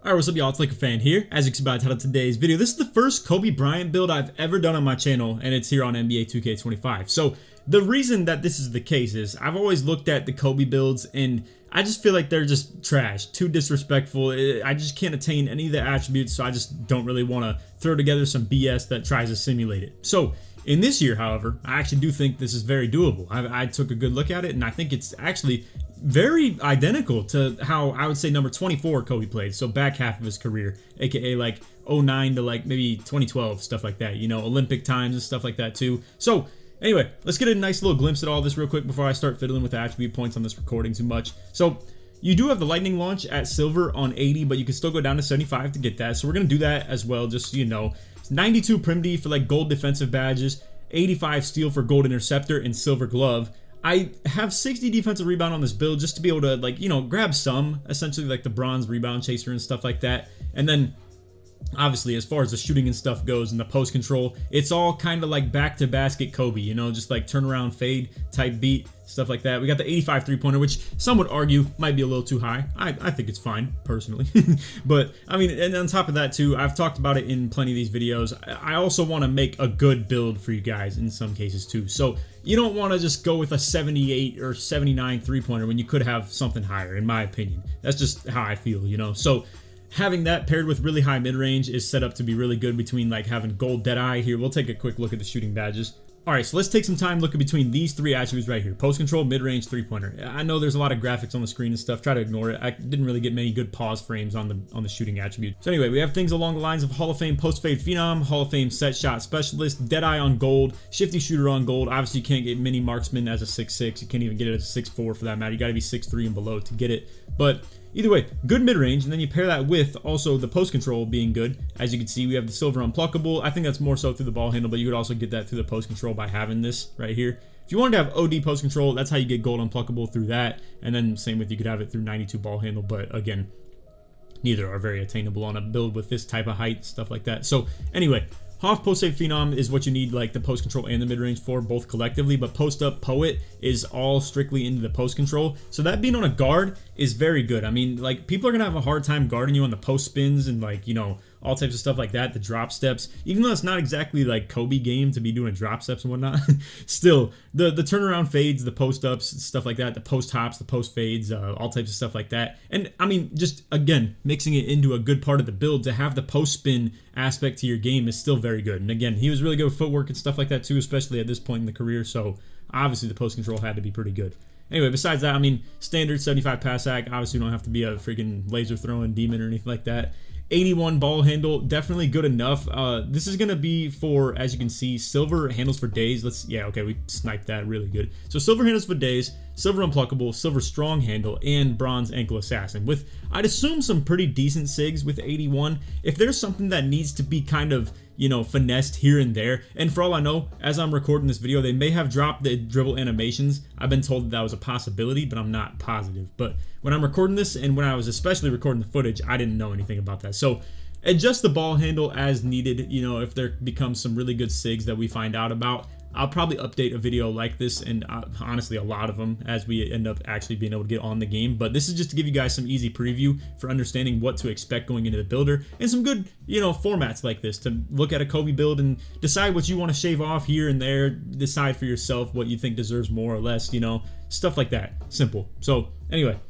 Alright, what's up y'all, it's LakerFan here. As you can see by the title of today's video, this is the first Kobe Bryant build I've ever done on my channel, and it's here on NBA 2K25. So, the reason that this is the case is, I've always looked at the Kobe builds, and I just feel like they're just trash, too disrespectful. I just can't attain any of the attributes, so I just don't really want to throw together some BS that tries to simulate it. So, in this year, however, I actually do think this is very doable. I took a good look at it, and I think it's actually very identical to how I would say number 24 Kobe played, so back half of his career, aka like 09 to like maybe 2012, stuff like that, you know, Olympic times and stuff like that too. So anyway, let's get a nice little glimpse at all this real quick before I start fiddling with the attribute points on this recording too much. So you do have the lightning launch at silver on 80, but you can still go down to 75 to get that, so we're gonna do that as well, just so you know. It's 92 prim D for like gold defensive badges, 85 steal for gold interceptor and silver glove. I have 60 defensive rebound on this build just to be able to, like, you know, grab some, essentially like the bronze rebound chaser and stuff like that. And then obviously, as far as the shooting and stuff goes and the post control, it's all kind of like back to basket Kobe, you know, just like turnaround fade type beat, stuff like that. We got the 85 3-pointer, which some would argue might be a little too high. I think it's fine, personally. But, I mean, and on top of that too, I've talked about it in plenty of these videos. I also want to make a good build for you guys in some cases too. So, you don't want to just go with a 78 or 79 3-pointer when you could have something higher, in my opinion. That's just how I feel, you know. So, having that paired with really high mid-range is set up to be really good between like having gold Deadeye here. We'll take a quick look at the shooting badges. Alright, so let's take some time looking between these three attributes right here. Post control, mid-range, 3-pointer. I know there's a lot of graphics on the screen and stuff. Try to ignore it. I didn't really get many good pause frames on the shooting attribute. So anyway, we have things along the lines of Hall of Fame post-fade phenom, Hall of Fame set shot specialist, Deadeye on gold, shifty shooter on gold. Obviously, you can't get mini marksman as a 6'6". You can't even get it as a 6'4" for that matter. You gotta be 6'3" and below to get it. But either way, good mid-range, and then you pair that with also the post control being good. As you can see, we have the silver unpluckable. I think that's more so through the ball handle, but you could also get that through the post control by having this right here. If you wanted to have OD post control, that's how you get gold unpluckable, through that. And then same with, you could have it through 92 ball handle, but again, neither are very attainable on a build with this type of height, stuff like that. So anyway, Hoff post-save phenom is what you need like the post control and the mid-range for, both collectively, but post-up poet is all strictly into the post control. So that being on a guard is very good. I mean, like, people are gonna have a hard time guarding you on the post spins and, like, you know, all types of stuff like that, the drop steps. Even though it's not exactly like Kobe game to be doing drop steps and whatnot, still the turnaround fades, the post ups, stuff like that, the post hops, the post fades, all types of stuff like that. And I mean, just again, mixing it into a good part of the build to have the post spin aspect to your game is still very good. And again, he was really good with footwork and stuff like that too, especially at this point in the career. So obviously the post control had to be pretty good. Anyway, besides that, I mean, standard 75 pass act. Obviously, you don't have to be a freaking laser throwing demon or anything like that. 81 ball handle, definitely good enough. This is gonna be for, as you can see, silver handles for days. Yeah, okay, we sniped that really good. So silver handles for days, silver unpluckable, silver strong handle, and bronze ankle assassin, with, I'd assume, some pretty decent sigs with 81. If there's something that needs to be kind of, you know, finessed here and there, and for all I know, as I'm recording this video, they may have dropped the dribble animations. I've been told that was a possibility, but I'm not positive. But when I'm recording this, and when I was especially recording the footage, I didn't know anything about that. So adjust the ball handle as needed. You know, if there becomes some really good sigs that we find out about, I'll probably update a video like this, and honestly a lot of them, as we end up actually being able to get on the game. But this is just to give you guys some easy preview for understanding what to expect going into the builder, and some good, you know, formats like this to look at a Kobe build and decide what you want to shave off here and there, decide for yourself what you think deserves more or less, you know, stuff like that. Simple. So anyway,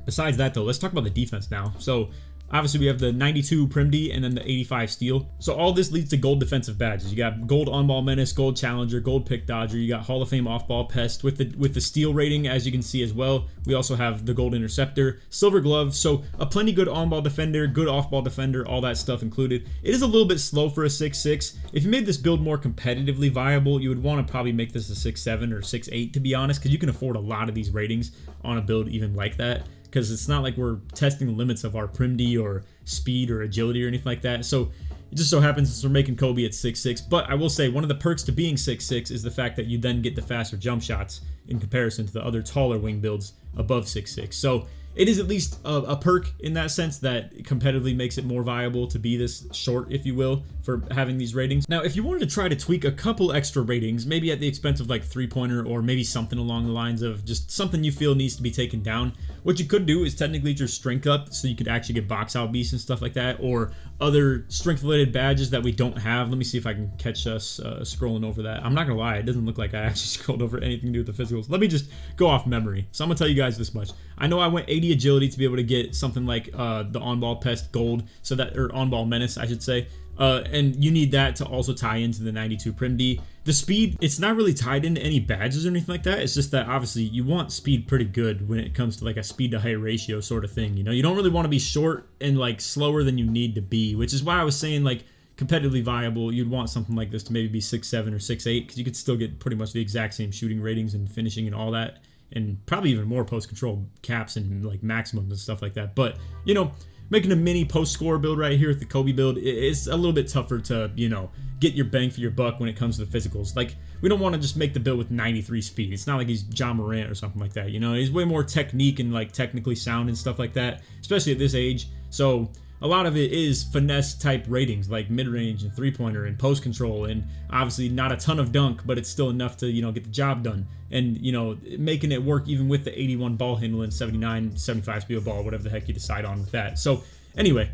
besides that though, let's talk about the defense now. So obviously, we have the 92 prim D and then the 85 steal. So all this leads to gold defensive badges. You got gold on-ball menace, gold challenger, gold pick dodger. You got Hall of Fame off-ball pest with the steal rating, as you can see as well. We also have the gold interceptor, silver glove. So a plenty good on-ball defender, good off-ball defender, all that stuff included. It is a little bit slow for a 6'6". If you made this build more competitively viable, you would want to probably make this a 6'7" or 6'8", to be honest, because you can afford a lot of these ratings on a build even like that. Because it's not like we're testing the limits of our prim D or speed or agility or anything like that. So it just so happens we're making Kobe at 6'6". But I will say, one of the perks to being 6'6" is the fact that you then get the faster jump shots in comparison to the other taller wing builds above 6'6". So it is at least a perk in that sense that competitively makes it more viable to be this short, if you will, for having these ratings. Now, if you wanted to try to tweak a couple extra ratings, maybe at the expense of like 3-pointer, or maybe something along the lines of just something you feel needs to be taken down, what you could do is technically just strength up so you could actually get box out beasts and stuff like that, or other strength related badges that we don't have. Let me see if I can catch us scrolling over that. I'm not gonna lie, it doesn't look like I actually scrolled over anything to do with the physicals. Let me just go off memory. So I'm gonna tell you guys this much. I know I went 80 agility to be able to get something like the on-ball pest gold, so that, or on-ball menace I should say. And you need that to also tie into the 92 Prim D. The speed, it's not really tied into any badges or anything like that. It's just that obviously you want speed pretty good when it comes to like a speed to height ratio sort of thing. You know, you don't really want to be short and like slower than you need to be, which is why I was saying like competitively viable, you'd want something like this to maybe be 6'7" or 6'8", because you could still get pretty much the exact same shooting ratings and finishing and all that, and probably even more post control caps and like maximums and stuff like that. But you know, making a mini post score build right here with the Kobe build, it's a little bit tougher to, you know, get your bang for your buck when it comes to the physicals. Like, we don't want to just make the build with 93 speed. It's not like he's John Morant or something like that, you know. He's way more technique and like technically sound and stuff like that, especially at this age. So a lot of it is finesse type ratings, like mid-range and three-pointer and post control, and obviously not a ton of dunk, but it's still enough to, you know, get the job done. And, you know, making it work even with the 81 ball handling, 79, 75 speed of ball, whatever the heck you decide on with that. So anyway,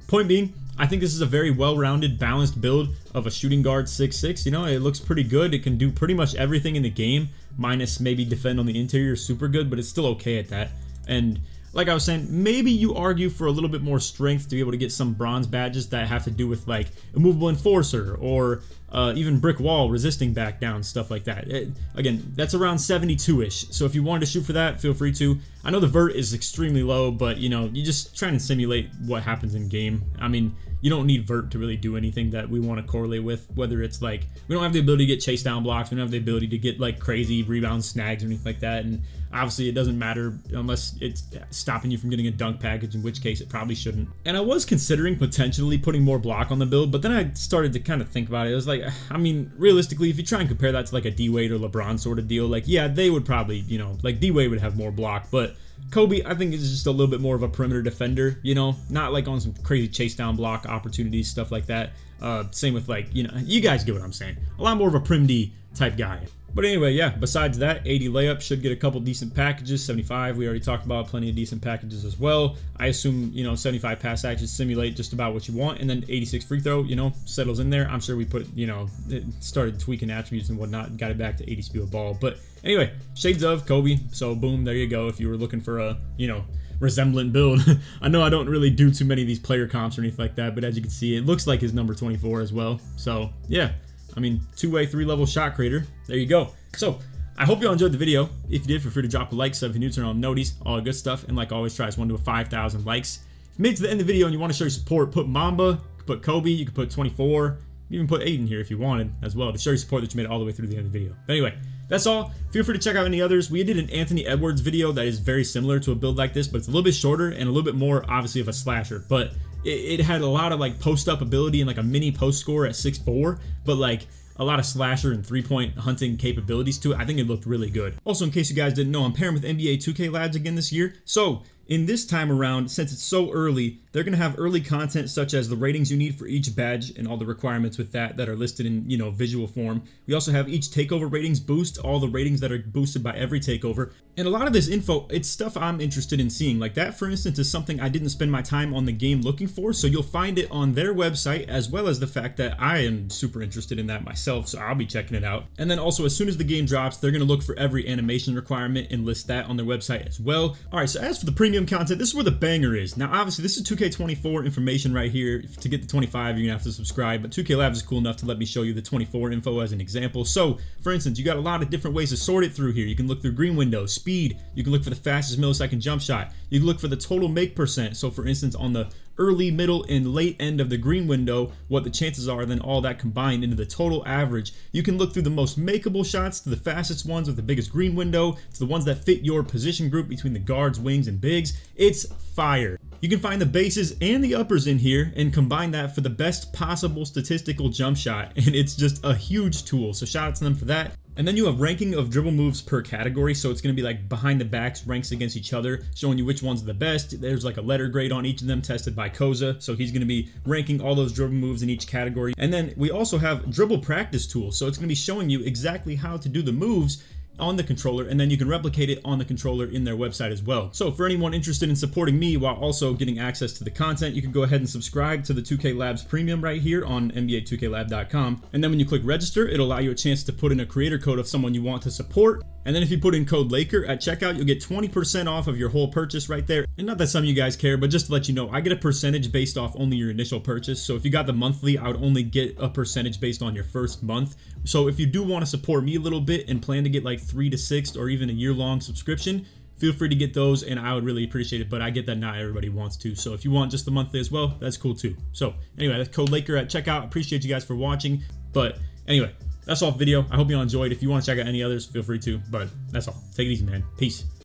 point being, I think this is a very well-rounded, balanced build of a shooting guard 6'6". You know, it looks pretty good. It can do pretty much everything in the game, minus maybe defend on the interior, super good, but it's still okay at that. And like I was saying, maybe you argue for a little bit more strength to be able to get some bronze badges that have to do with like immovable enforcer or even brick wall, resisting back down, stuff like that. Again, that's around 72-ish. So if you wanted to shoot for that, feel free to. I know the vert is extremely low, but you know, you just trying to simulate what happens in game. I mean, you don't need vert to really do anything that we want to correlate with, whether it's like, we don't have the ability to get chase down blocks, we don't have the ability to get like crazy rebound snags or anything like that, and obviously it doesn't matter unless it's stopping you from getting a dunk package, in which case it probably shouldn't. And I was considering potentially putting more block on the build, but then I started to kind of think about it. It was like, I mean, realistically, if you try and compare that to like a D-Wade or LeBron sort of deal, like, yeah, they would probably, you know, like D-Wade would have more block, but Kobe, I think, is just a little bit more of a perimeter defender, you know, not like on some crazy chase down block opportunities, stuff like that. Same with like, you know, you guys get what I'm saying. A lot more of a Prim D type guy. But anyway, yeah, besides that, 80 layup should get a couple decent packages. 75, we already talked about, plenty of decent packages as well. I assume, you know, 75 pass actions simulate just about what you want, and then 86 free throw, you know, settles in there. I'm sure we put, you know, started tweaking attributes and whatnot and got it back to 80 speed of ball. But anyway, shades of Kobe. So boom, there you go. If you were looking for a, you know, resemblant build. I know I don't really do too many of these player comps or anything like that, but as you can see, it looks like his number 24 as well. So yeah, I mean, two-way, three-level shot creator. There you go. So I hope you all enjoyed the video. If you did, feel free to drop a like, sub if you're new, turn on noties, all the good stuff. And like always, try us 1 to 5,000 likes. If you made it to the end of the video and you want to show your support, put Mamba, you can put Kobe, you can put 24, you can put Aiden here if you wanted as well to show your support that you made it all the way through the end of the video. But anyway, that's all. Feel free to check out any others. We did an Anthony Edwards video that is very similar to a build like this, but it's a little bit shorter and a little bit more obviously of a slasher. But it had a lot of like post-up ability and like a mini post score at 6'4", but like a lot of slasher and three-point hunting capabilities to it. I think it looked really good. Also, in case you guys didn't know, I'm pairing with NBA 2K Labs again this year. So in this time around, since it's so early, they're going to have early content such as the ratings you need for each badge and all the requirements with that are listed in, you know, visual form. We also have each takeover ratings boost, all the ratings that are boosted by every takeover. And a lot of this info, it's stuff I'm interested in seeing. Like that, for instance, is something I didn't spend my time on the game looking for, so you'll find it on their website, as well as the fact that I am super interested in that myself, so I'll be checking it out. And then also, as soon as the game drops, they're going to look for every animation requirement and list that on their website as well. Alright, so as for the premium content, this is where the banger is. Now, obviously, this is 2K24 information right here. To get the 25, you're going to have to subscribe, but 2K Labs is cool enough to let me show you the 24 info as an example. So, for instance, you got a lot of different ways to sort it through here. You can look through green window, speed, you can look for the fastest millisecond jump shot, you can look for the total make percent. So, for instance, on the early, middle, and late end of the green window, what the chances are, then all that combined into the total average. You can look through the most makeable shots to the fastest ones with the biggest green window, to the ones that fit your position group between the guards, wings, and bigs. It's fire. You can find the bases and the uppers in here and combine that for the best possible statistical jump shot, and it's just a huge tool, so shout out to them for that. And then you have ranking of dribble moves per category, so it's going to be like behind the backs ranks against each other, showing you which ones are the best. There's like a letter grade on each of them tested by Koza, so he's going to be ranking all those dribble moves in each category. And then we also have dribble practice tools, so it's going to be showing you exactly how to do the moves on the controller, and then you can replicate it on the controller in their website as well. So for anyone interested in supporting me while also getting access to the content, you can go ahead and subscribe to the 2K Labs Premium right here on NBA2KLab.com. And then when you click register, it'll allow you a chance to put in a creator code of someone you want to support. And then if you put in code Laker at checkout, you'll get 20% off of your whole purchase right there. And not that some of you guys care, but just to let you know, I get a percentage based off only your initial purchase. So if you got the monthly, I would only get a percentage based on your first month. So if you do want to support me a little bit and plan to get like 3 to 6 or even a year-long subscription, feel free to get those and I would really appreciate it. But I get that not everybody wants to. So if you want just the monthly as well, that's cool too. So anyway, that's code Laker at checkout. Appreciate you guys for watching. But anyway, that's all for the video. I hope you all enjoyed. If you want to check out any others, feel free to. But that's all. Take it easy, man. Peace.